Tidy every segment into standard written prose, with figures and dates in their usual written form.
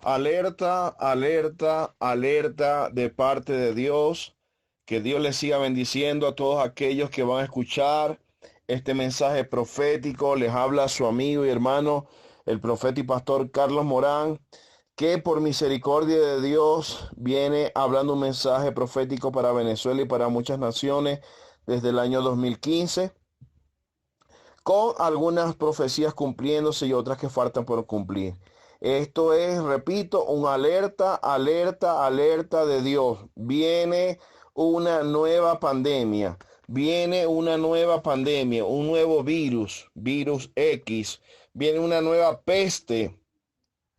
Alerta, alerta, alerta de parte de Dios. Que Dios les siga bendiciendo a todos aquellos que van a escuchar este mensaje profético. Les habla su amigo y hermano, el profeta y pastor Carlos Morán, que por misericordia de Dios viene hablando un mensaje profético para Venezuela y para muchas naciones desde el año 2015, con algunas profecías cumpliéndose y otras que faltan por cumplir. Esto es, repito, un alerta, alerta, alerta de Dios. Viene una nueva pandemia, viene una nueva pandemia, un nuevo virus, virus X, viene una nueva peste,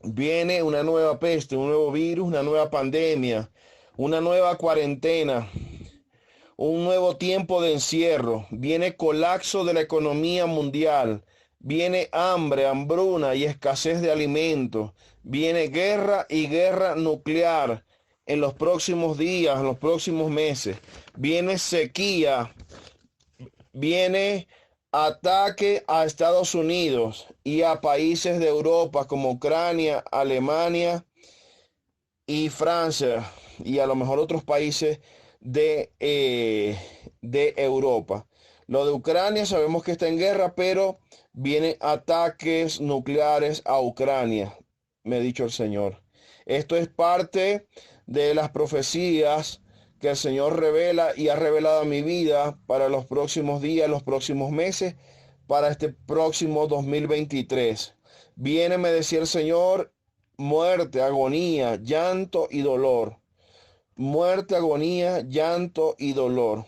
viene una nueva peste, un nuevo virus, una nueva pandemia, una nueva cuarentena, un nuevo tiempo de encierro, viene colapso de la economía mundial, viene hambre, hambruna y escasez de alimentos, viene guerra y guerra nuclear en los próximos días, en los próximos meses, viene sequía, viene ataque a Estados Unidos y a países de Europa como Ucrania, Alemania y Francia y a lo mejor otros países de Europa. Lo de Ucrania sabemos que está en guerra, pero vienen ataques nucleares a Ucrania, me ha dicho el Señor. Esto es parte de las profecías que el Señor revela y ha revelado a mi vida para los próximos días, los próximos meses, para este próximo 2023. Viene, me decía el Señor, muerte, agonía, llanto y dolor. Muerte, agonía, llanto y dolor.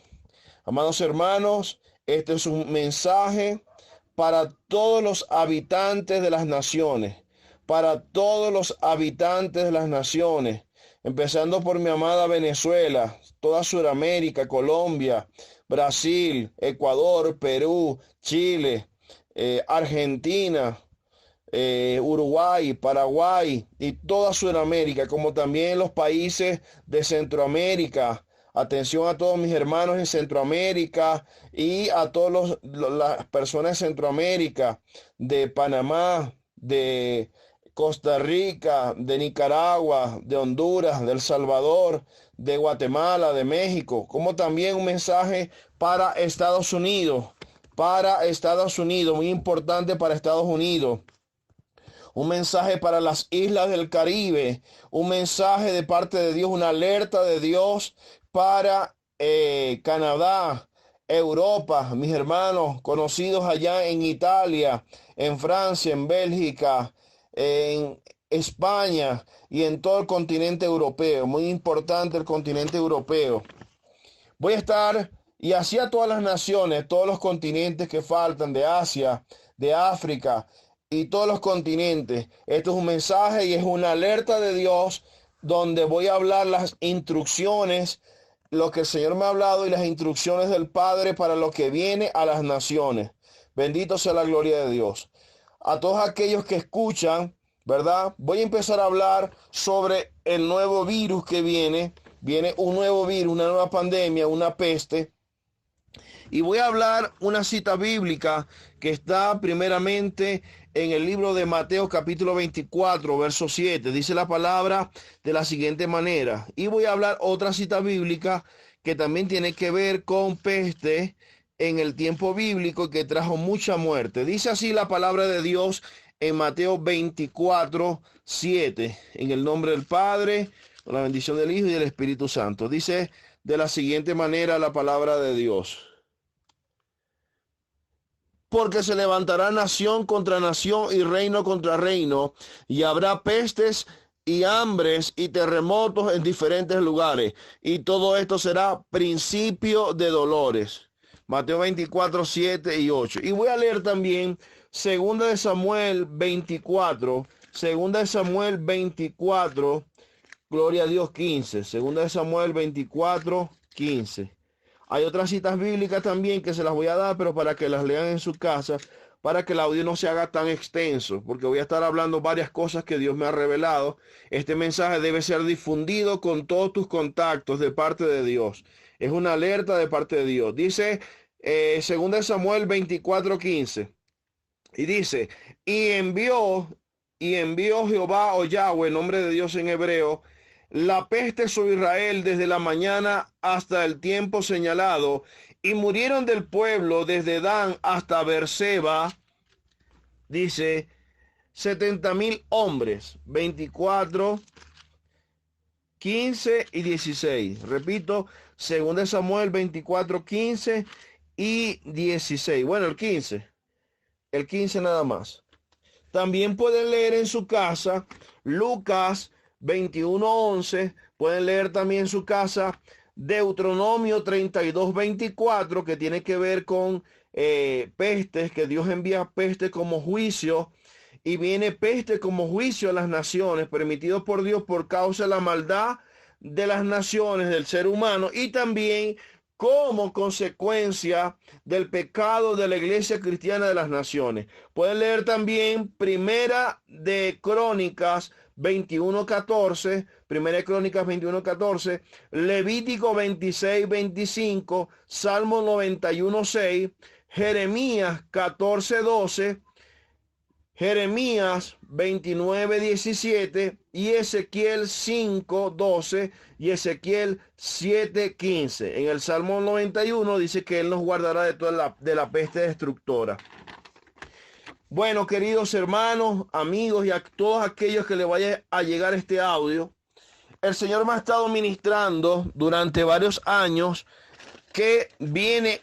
Amados hermanos, este es un mensaje para todos los habitantes de las naciones, para todos los habitantes de las naciones, empezando por mi amada Venezuela, toda Sudamérica, Colombia, Brasil, Ecuador, Perú, Chile, Argentina, Uruguay, Paraguay y toda Sudamérica, como también los países de Centroamérica. Atención a todos mis hermanos en Centroamérica y a todas las personas de Centroamérica, de Panamá, de Costa Rica, de Nicaragua, de Honduras, de El Salvador, de Guatemala, de México, como también un mensaje para Estados Unidos, muy importante para Estados Unidos, un mensaje para las islas del Caribe, un mensaje de parte de Dios, una alerta de Dios para Canadá, Europa, mis hermanos conocidos allá en Italia, en Francia, en Bélgica, en España y en todo el continente europeo. Muy importante el continente europeo. Voy a estar, y así a todas las naciones, todos los continentes que faltan, de Asia, de África y todos los continentes. Esto es un mensaje y es una alerta de Dios donde voy a hablar las instrucciones, lo que el Señor me ha hablado y las instrucciones del Padre para lo que viene a las naciones. Bendito sea la gloria de Dios. A todos aquellos que escuchan, ¿verdad? Voy a empezar a hablar sobre el nuevo virus que viene. Viene un nuevo virus, una nueva pandemia, una peste. Y voy a hablar una cita bíblica que está primeramente en el libro de Mateo capítulo 24, verso 7. Dice la palabra de la siguiente manera. Y voy a hablar otra cita bíblica que también tiene que ver con peste en el tiempo bíblico que trajo mucha muerte. Dice así la palabra de Dios en Mateo 24, 7. En el nombre del Padre, con la bendición del Hijo y del Espíritu Santo. Dice de la siguiente manera la palabra de Dios. Porque se levantará nación contra nación y reino contra reino, y habrá pestes y hambres y terremotos en diferentes lugares, y todo esto será principio de dolores. Mateo 24, 7 y 8. Y voy a leer también segunda de Samuel 24, segunda de Samuel 24, gloria a Dios, 15, segunda de Samuel 24, 15. Hay otras citas bíblicas también que se las voy a dar, pero para que las lean en su casa, para que el audio no se haga tan extenso, porque voy a estar hablando varias cosas que Dios me ha revelado. Este mensaje debe ser difundido con todos tus contactos de parte de Dios. Es una alerta de parte de Dios. Dice 2 Samuel 24:15. Y dice, y envió y envió Jehová o Yahweh, nombre de Dios en hebreo, la peste sobre Israel desde la mañana hasta el tiempo señalado, y murieron del pueblo desde Dan hasta Beerseba, dice, 70,000 hombres, 24, 15 y 16. Repito, 2 Samuel 24, 15 y 16. Bueno, el 15 nada más. También pueden leer en su casa Lucas 21, 11. Pueden leer también en su casa Deuteronomio 32, 24, que tiene que ver con pestes, que Dios envía peste como juicio, y viene peste como juicio a las naciones, permitido por Dios por causa de la maldad de las naciones, del ser humano, y también como consecuencia del pecado de la iglesia cristiana de las naciones. Pueden leer también Primera de Crónicas 21:14, Primera de Crónicas 21:14, Levítico 26:25, Salmo 91:6, Jeremías 14:12, Jeremías 29:17 y Ezequiel 5:12 y Ezequiel 7:15. En el Salmo 91 dice que Él nos guardará de la peste destructora. Bueno, queridos hermanos, amigos y a todos aquellos que le vaya a llegar este audio, el Señor me ha estado ministrando durante varios años que viene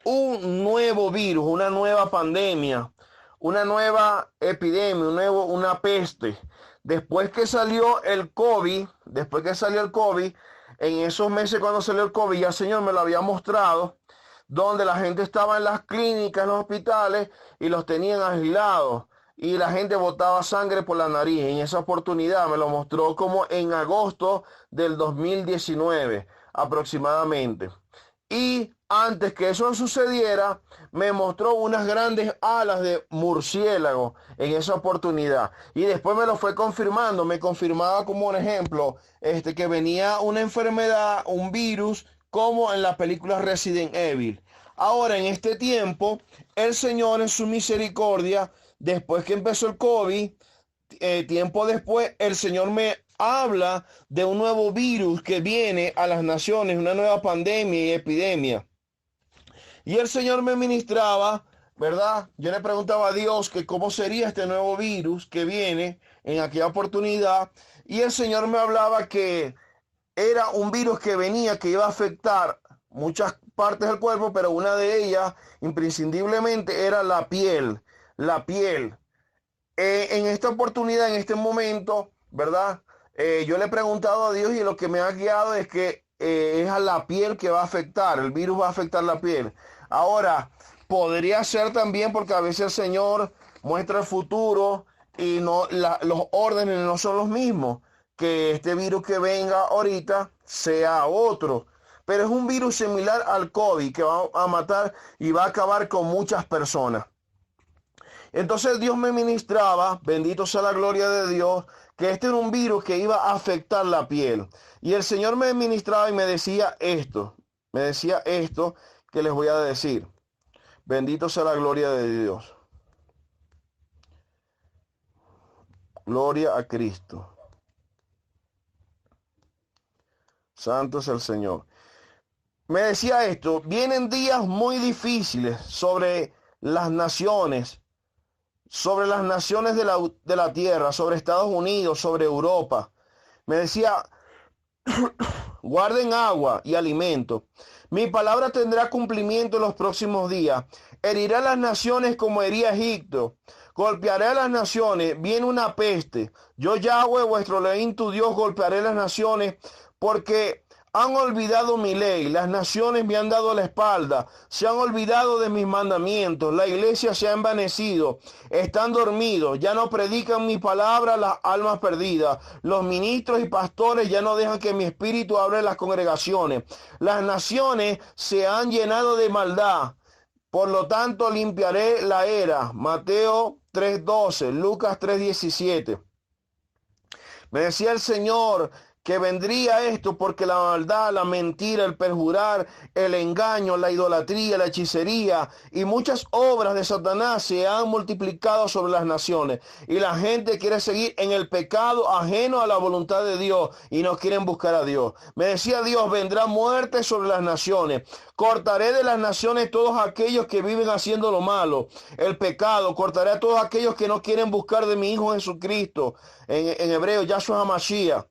un nuevo virus, una nueva pandemia, una nueva epidemia, una peste. Después que salió el COVID, en esos meses cuando salió el COVID, ya el Señor me lo había mostrado, donde la gente estaba en las clínicas, en los hospitales, y los tenían aislados, y la gente botaba sangre por la nariz. En esa oportunidad me lo mostró como en agosto del 2019, aproximadamente. Y antes que eso sucediera, me mostró unas grandes alas de murciélago en esa oportunidad. Y después me lo fue confirmando. Me confirmaba como un ejemplo, que venía una enfermedad, un virus, como en la película Resident Evil. Ahora, en este tiempo, el Señor en su misericordia, después que empezó el COVID, tiempo después, el Señor me habla de un nuevo virus que viene a las naciones, una nueva pandemia y epidemia. Y el Señor me ministraba, ¿verdad? Yo le preguntaba a Dios que cómo sería este nuevo virus que viene en aquella oportunidad. Y el Señor me hablaba que era un virus que venía, que iba a afectar muchas partes del cuerpo, pero una de ellas, imprescindiblemente, era la piel. La piel. En esta oportunidad, en este momento, ¿verdad? Yo le he preguntado a Dios y lo que me ha guiado es que es a la piel que va a afectar, el virus va a afectar la piel. Ahora, podría ser también porque a veces el Señor muestra el futuro y los órdenes no son los mismos, que este virus que venga ahorita sea otro. Pero es un virus similar al COVID que va a matar y va a acabar con muchas personas. Entonces Dios me ministraba, bendito sea la gloria de Dios, que este era un virus que iba a afectar la piel. Y el Señor me ministraba y me decía esto que les voy a decir. Bendito sea la gloria de Dios. Gloria a Cristo. Santo es el Señor. Me decía esto, vienen días muy difíciles sobre las naciones de la tierra, sobre Estados Unidos, sobre Europa. Me decía, guarden agua y alimento. Mi palabra tendrá cumplimiento en los próximos días. Herirá a las naciones como hería Egipto. Golpearé a las naciones. Viene una peste. Yo, Yahweh, vuestro Elohim, tu Dios, golpearé a las naciones porque han olvidado mi ley. Las naciones me han dado la espalda. Se han olvidado de mis mandamientos. La iglesia se ha envanecido. Están dormidos. Ya no predican mi palabra las almas perdidas. Los ministros y pastores ya no dejan que mi espíritu hable en las congregaciones. Las naciones se han llenado de maldad. Por lo tanto, limpiaré la era. Mateo 3:12, Lucas 3:17. Me decía el Señor que vendría esto porque la maldad, la mentira, el perjurar, el engaño, la idolatría, la hechicería y muchas obras de Satanás se han multiplicado sobre las naciones. Y la gente quiere seguir en el pecado ajeno a la voluntad de Dios y no quieren buscar a Dios. Me decía Dios, vendrá muerte sobre las naciones. Cortaré de las naciones todos aquellos que viven haciendo lo malo, el pecado. Cortaré a todos aquellos que no quieren buscar de mi Hijo Jesucristo. En hebreo, Yahshua HaMashiach.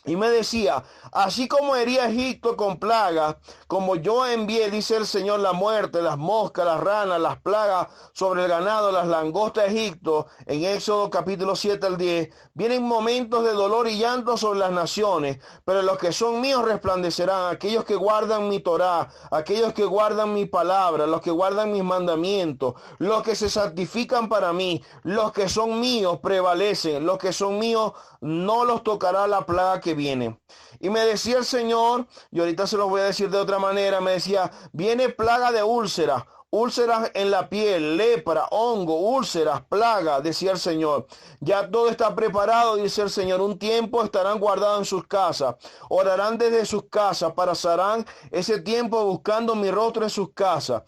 Y me decía, así como hería Egipto con plagas, como yo envié, dice el Señor, la muerte, las moscas, las ranas, las plagas sobre el ganado, las langostas de Egipto, en Éxodo capítulo 7 al 10, vienen momentos de dolor y llanto sobre las naciones, pero los que son míos resplandecerán, aquellos que guardan mi Torá, aquellos que guardan mi palabra, los que guardan mis mandamientos, los que se santifican para mí, los que son míos prevalecen, los que son míos no los tocará la plaga que viene. Y me decía el Señor, y ahorita se los voy a decir de otra manera, me decía, viene plaga de úlceras, úlceras en la piel, lepra, hongo, úlceras, plaga, decía el Señor. Ya todo está preparado, dice el Señor. Un tiempo estarán guardados en sus casas, orarán desde sus casas, pasarán ese tiempo buscando mi rostro en sus casas.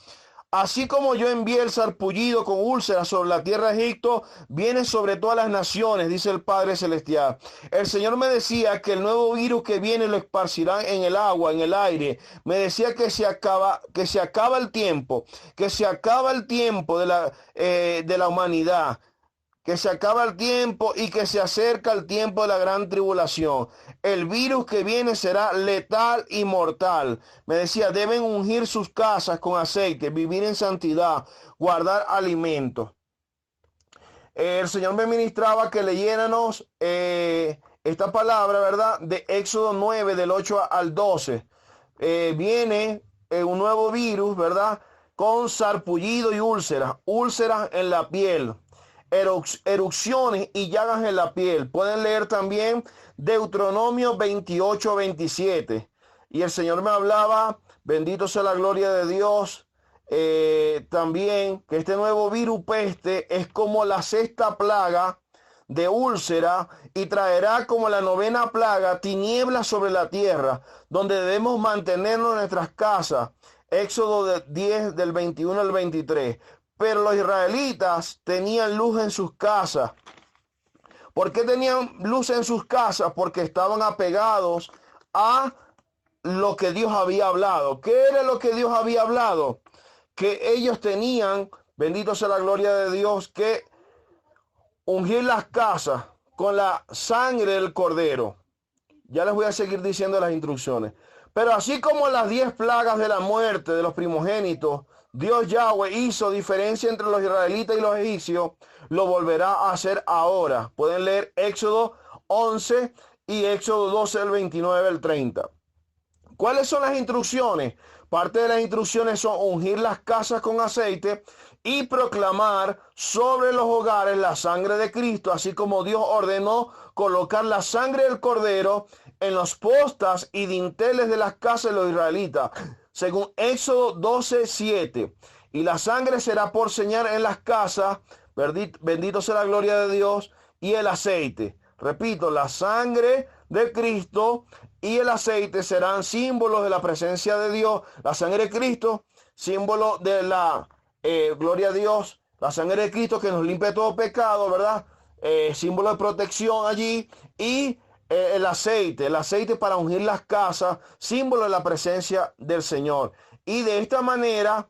Así como yo envié el sarpullido con úlceras sobre la tierra de Egipto, viene sobre todas las naciones, dice el Padre Celestial. El Señor me decía que el nuevo virus que viene lo esparcirán en el agua, en el aire. Me decía que se acaba el tiempo, que se acaba el tiempo de la humanidad, que se acaba el tiempo y que se acerca el tiempo de la gran tribulación. El virus que viene será letal y mortal. Me decía, deben ungir sus casas con aceite, vivir en santidad, guardar alimentos. El Señor me ministraba que leyéramos esta palabra, ¿verdad? De Éxodo 9, del 8 al 12. Viene un nuevo virus, ¿verdad? Con sarpullido y úlceras, úlceras en la piel, erupciones y llagas en la piel. Pueden leer también Deuteronomio 28, 27. Y el Señor me hablaba, bendito sea la gloria de Dios, también que este nuevo virus peste es como la sexta plaga de úlcera y traerá como la novena plaga tinieblas sobre la tierra, donde debemos mantenernos en nuestras casas. Éxodo 10 del 21 al 23. Pero los israelitas tenían luz en sus casas. ¿Por qué tenían luz en sus casas? Porque estaban apegados a lo que Dios había hablado. ¿Qué era lo que Dios había hablado? Que ellos tenían, bendito sea la gloria de Dios, que ungir las casas con la sangre del cordero. Ya les voy a seguir diciendo las instrucciones. Pero así como las 10 plagas de la muerte de los primogénitos, Dios Yahweh hizo diferencia entre los israelitas y los egipcios, lo volverá a hacer ahora. Pueden leer Éxodo 11 y Éxodo 12, el 29 al 30. ¿Cuáles son las instrucciones? Parte de las instrucciones son ungir las casas con aceite y proclamar sobre los hogares la sangre de Cristo, así como Dios ordenó colocar la sangre del cordero en los postas y dinteles de las casas de los israelitas, según Éxodo 12, 7. Y la sangre será por señal en las casas, bendito sea la gloria de Dios, y el aceite. Repito, la sangre de Cristo y el aceite serán símbolos de la presencia de Dios. La sangre de Cristo, símbolo de la gloria a Dios. La sangre de Cristo que nos limpia todo pecado, ¿verdad? Símbolo de protección allí. Y el aceite para ungir las casas, símbolo de la presencia del Señor. Y de esta manera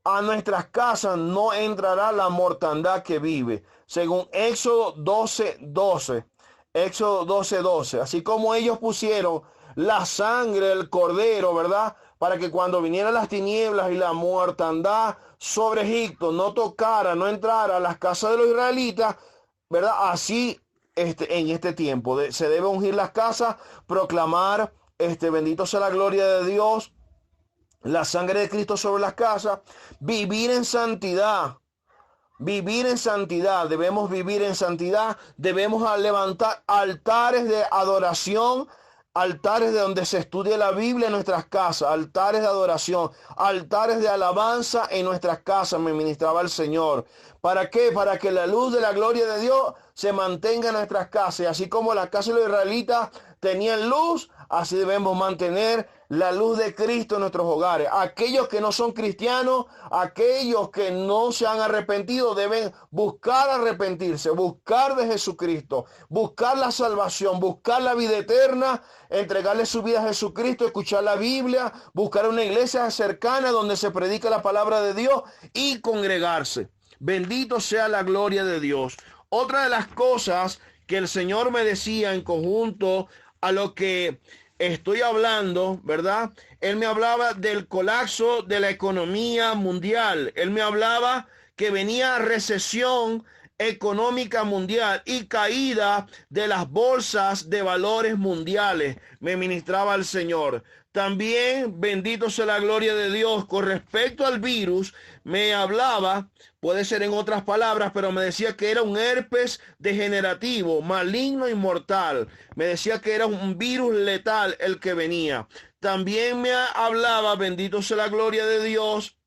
a nuestras casas no entrará la mortandad que vive, según Éxodo 12, 12. Éxodo 12, 12. Así como ellos pusieron la sangre del cordero, ¿verdad? Para que cuando vinieran las tinieblas y la mortandad sobre Egipto no tocara, no entrara a las casas de los israelitas, ¿verdad? Así en este tiempo se debe ungir las casas, proclamar, bendito sea la gloria de Dios, la sangre de Cristo sobre las casas, vivir en santidad. Vivir en santidad, debemos vivir en santidad, debemos levantar altares de adoración altares de donde se estudie la Biblia en nuestras casas, altares de adoración, altares de alabanza en nuestras casas, me ministraba el Señor. ¿Para qué? Para que la luz de la gloria de Dios se mantenga en nuestras casas. Y así como las casas de los israelitas tenían luz, así debemos mantener la luz de Cristo en nuestros hogares. Aquellos que no son cristianos, aquellos que no se han arrepentido, deben buscar arrepentirse, buscar de Jesucristo, buscar la salvación, buscar la vida eterna, entregarle su vida a Jesucristo, escuchar la Biblia, buscar una iglesia cercana donde se predica la palabra de Dios y congregarse. Bendito sea la gloria de Dios. Otra de las cosas que el Señor me decía en conjunto a lo que estoy hablando, ¿verdad? Él me hablaba del colapso de la economía mundial. Él me hablaba que venía recesión económica mundial y caída de las bolsas de valores mundiales. Me ministraba el Señor. También, bendito sea la gloria de Dios, con respecto al virus, me hablaba, puede ser en otras palabras, pero me decía que era un herpes degenerativo, maligno y mortal. Me decía que era un virus letal el que venía. También me hablaba, bendito sea la gloria de Dios,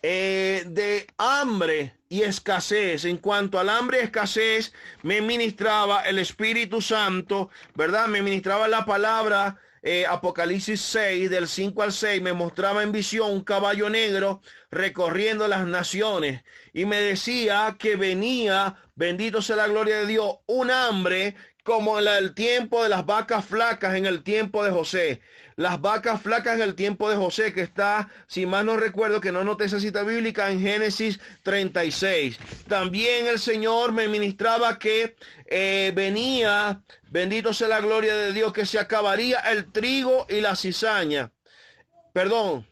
de hambre y escasez. En cuanto al hambre y escasez, me ministraba el Espíritu Santo, ¿verdad? Me ministraba la palabra. Apocalipsis 6, del 5 al 6, me mostraba en visión un caballo negro recorriendo las naciones y me decía que venía, bendito sea la gloria de Dios, un hambre como en el tiempo de las vacas flacas en el tiempo de José. Las vacas flacas en el tiempo de José, que está, si mal no recuerdo, que no noté esa cita bíblica, en Génesis 36. También el Señor me ministraba que venía, bendito sea la gloria de Dios, que se acabaría el trigo y la cizaña. Perdón.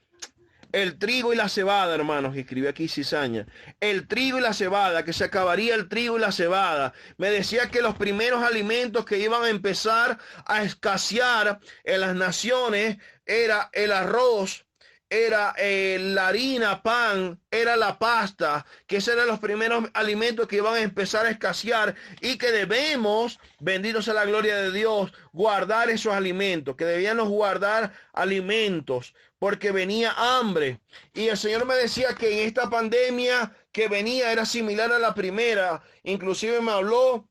El trigo y la cebada, hermanos, escribí aquí cizaña. El trigo y la cebada, que se acabaría el trigo y la cebada. Me decía que los primeros alimentos que iban a empezar a escasear en las naciones era el arroz, era la harina, pan, era la pasta, que esos eran los primeros alimentos que iban a empezar a escasear y que debemos, bendito sea la gloria de Dios, guardar esos alimentos, que debíamos guardar alimentos, porque venía hambre. Y el Señor me decía que en esta pandemia que venía era similar a la primera, inclusive me habló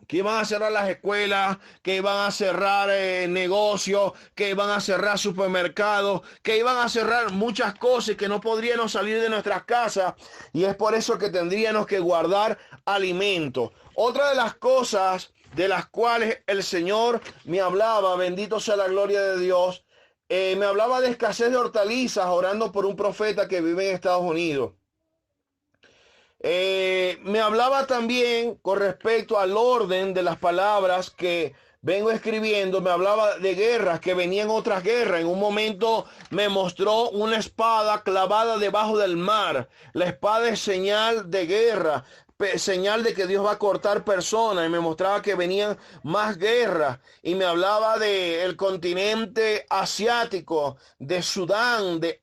que iban a cerrar las escuelas, que iban a cerrar negocios, que iban a cerrar supermercados, que iban a cerrar muchas cosas y que no podríamos salir de nuestras casas. Y es por eso que tendríamos que guardar alimentos. Otra de las cosas de las cuales el Señor me hablaba, bendito sea la gloria de Dios, me hablaba de escasez de hortalizas, orando por un profeta que vive en Estados Unidos. Me hablaba también con respecto al orden de las palabras que vengo escribiendo. Me hablaba de guerras, que venían otras guerras. En un momento me mostró una espada clavada debajo del mar. La espada es señal de guerra, señal de que Dios va a cortar personas, y me mostraba que venían más guerras y me hablaba de el continente asiático, de Sudán, de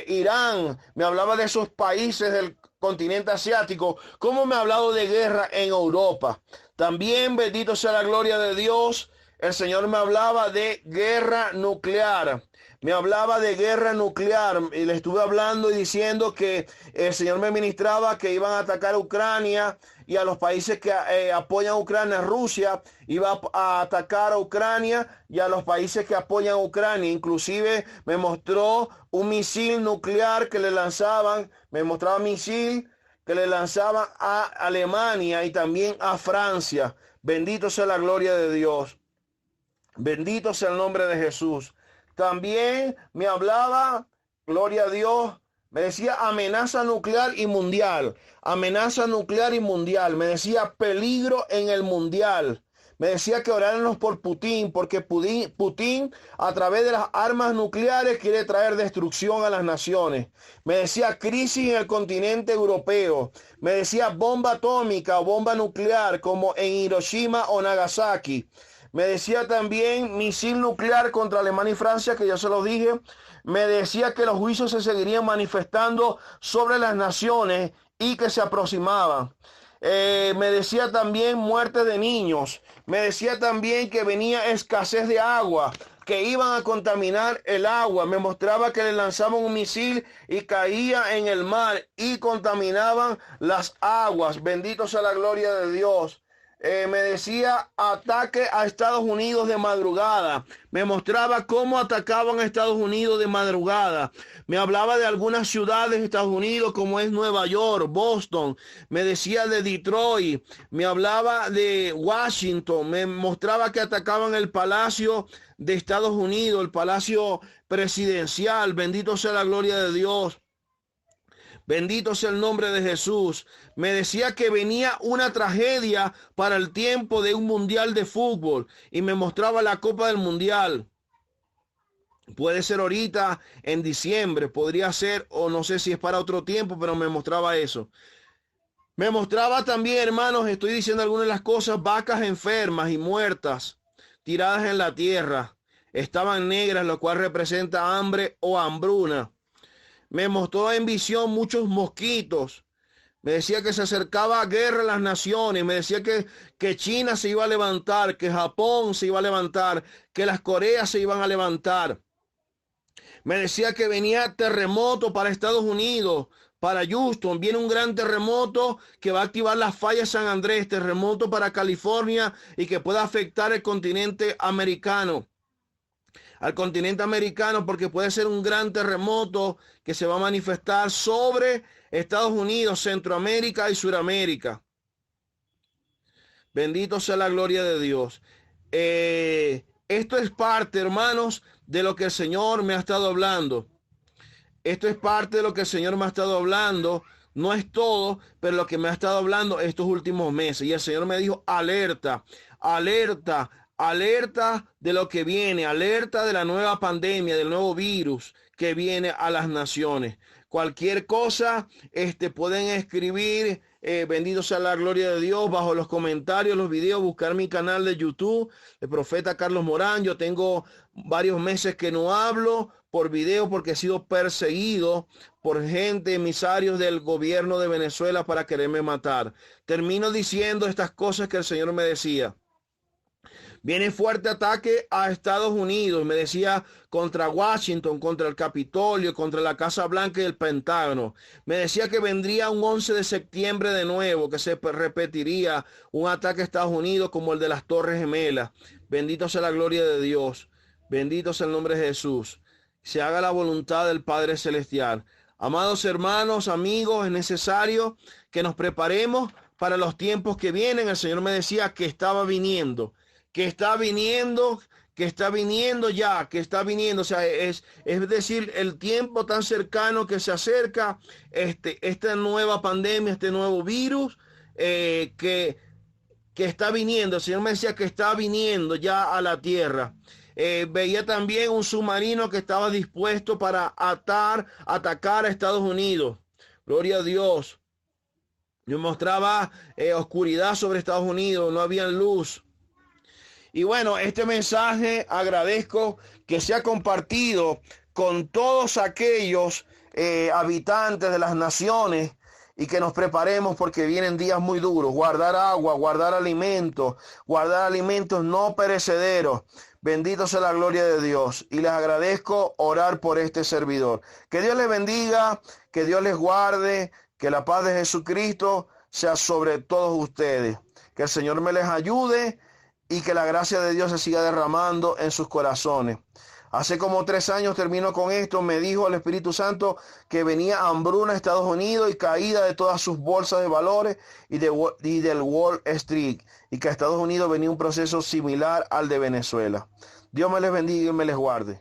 Irán. Me hablaba de esos países del continente asiático, como me ha hablado de guerra en Europa. También, bendito sea la gloria de Dios, el Señor me hablaba de guerra nuclear. Me hablaba de guerra nuclear y le estuve hablando y diciendo que el Señor me ministraba que iban a atacar a Ucrania y a los países que apoyan a Ucrania. Rusia iba a atacar a Ucrania y a los países que apoyan a Ucrania. Inclusive me mostró un misil nuclear que le lanzaban, me mostraba misil que le lanzaban a Alemania y también a Francia. Bendito sea la gloria de Dios. Bendito sea el nombre de Jesús. También me hablaba, gloria a Dios, me decía amenaza nuclear y mundial. Amenaza nuclear y mundial. Me decía peligro en el mundial. Me decía que oráramos por Putin, porque Putin a través de las armas nucleares quiere traer destrucción a las naciones. Me decía crisis en el continente europeo. Me decía bomba atómica o bomba nuclear como en Hiroshima o Nagasaki. Me decía también misil nuclear contra Alemania y Francia, que ya se lo dije. Me decía que los juicios se seguirían manifestando sobre las naciones y que se aproximaban. Me decía también muerte de niños. Me decía también que venía escasez de agua, que iban a contaminar el agua. Me mostraba que le lanzaban un misil y caía en el mar y contaminaban las aguas. Bendito sea la gloria de Dios. Me decía ataque a Estados Unidos de madrugada. Me mostraba cómo atacaban a Estados Unidos de madrugada. Me hablaba de algunas ciudades de Estados Unidos como es Nueva York, Boston. Me decía de Detroit. Me hablaba de Washington. Me mostraba que atacaban el Palacio de Estados Unidos, el Palacio Presidencial. Bendito sea la gloria de Dios. Bendito sea el nombre de Jesús. Me decía que venía una tragedia para el tiempo de un mundial de fútbol y me mostraba la Copa del Mundial. Puede ser ahorita en diciembre, podría ser, o no sé si es para otro tiempo, pero me mostraba eso. Me mostraba también, hermanos, estoy diciendo algunas de las cosas, vacas enfermas y muertas, tiradas en la tierra. Estaban negras, lo cual representa hambre o hambruna. Me mostró en visión muchos mosquitos. Me decía que se acercaba a guerra en las naciones. Me decía que China se iba a levantar, que Japón se iba a levantar, que las Coreas se iban a levantar. Me decía que venía terremoto para Estados Unidos, para Houston. Viene un gran terremoto que va a activar las fallas San Andrés, terremoto para California y que pueda afectar el continente americano. Al continente americano, porque puede ser un gran terremoto que se va a manifestar sobre Estados Unidos, Centroamérica y Suramérica. Bendito sea la gloria de Dios. Esto es parte, hermanos, de lo que el Señor me ha estado hablando. Esto es parte de lo que el Señor me ha estado hablando. No es todo, pero lo que me ha estado hablando estos últimos meses. Y el Señor me dijo, alerta, alerta, alerta de lo que viene, alerta de la nueva pandemia, del nuevo virus que viene a las naciones. Cualquier cosa, pueden escribir, bendito sea la gloria de Dios, bajo los comentarios, los videos, buscar mi canal de YouTube, el profeta Carlos Morán. Yo tengo varios meses que no hablo por video porque he sido perseguido por gente, emisarios del gobierno de Venezuela para quererme matar. Termino diciendo estas cosas que el Señor me decía. Viene fuerte ataque a Estados Unidos, me decía, contra Washington, contra el Capitolio, contra la Casa Blanca y el Pentágono. Me decía que vendría un 11 de septiembre de nuevo, que se repetiría un ataque a Estados Unidos como el de las Torres Gemelas. Bendito sea la gloria de Dios. Bendito sea el nombre de Jesús. Se haga la voluntad del Padre Celestial. Amados hermanos, amigos, es necesario que nos preparemos para los tiempos que vienen. El Señor me decía que estaba viniendo. Que está viniendo ya, que está viniendo, o sea, es decir, el tiempo tan cercano que se acerca, esta nueva pandemia, este nuevo virus, que está viniendo. El Señor me decía que está viniendo ya a la tierra. Veía también un submarino que estaba dispuesto para atacar a Estados Unidos. Gloria a Dios. Yo mostraba oscuridad sobre Estados Unidos, no había luz. Y bueno, este mensaje agradezco que sea compartido con todos aquellos habitantes de las naciones y que nos preparemos porque vienen días muy duros. Guardar agua, guardar alimentos no perecederos. Bendito sea la gloria de Dios. Y les agradezco orar por este servidor. Que Dios les bendiga, que Dios les guarde, que la paz de Jesucristo sea sobre todos ustedes. Que el Señor me les ayude y que la gracia de Dios se siga derramando en sus corazones. Hace como 3 años, termino con esto, me dijo el Espíritu Santo que venía hambruna a Estados Unidos y caída de todas sus bolsas de valores y del Wall Street, y que a Estados Unidos venía un proceso similar al de Venezuela. Dios me les bendiga y me les guarde.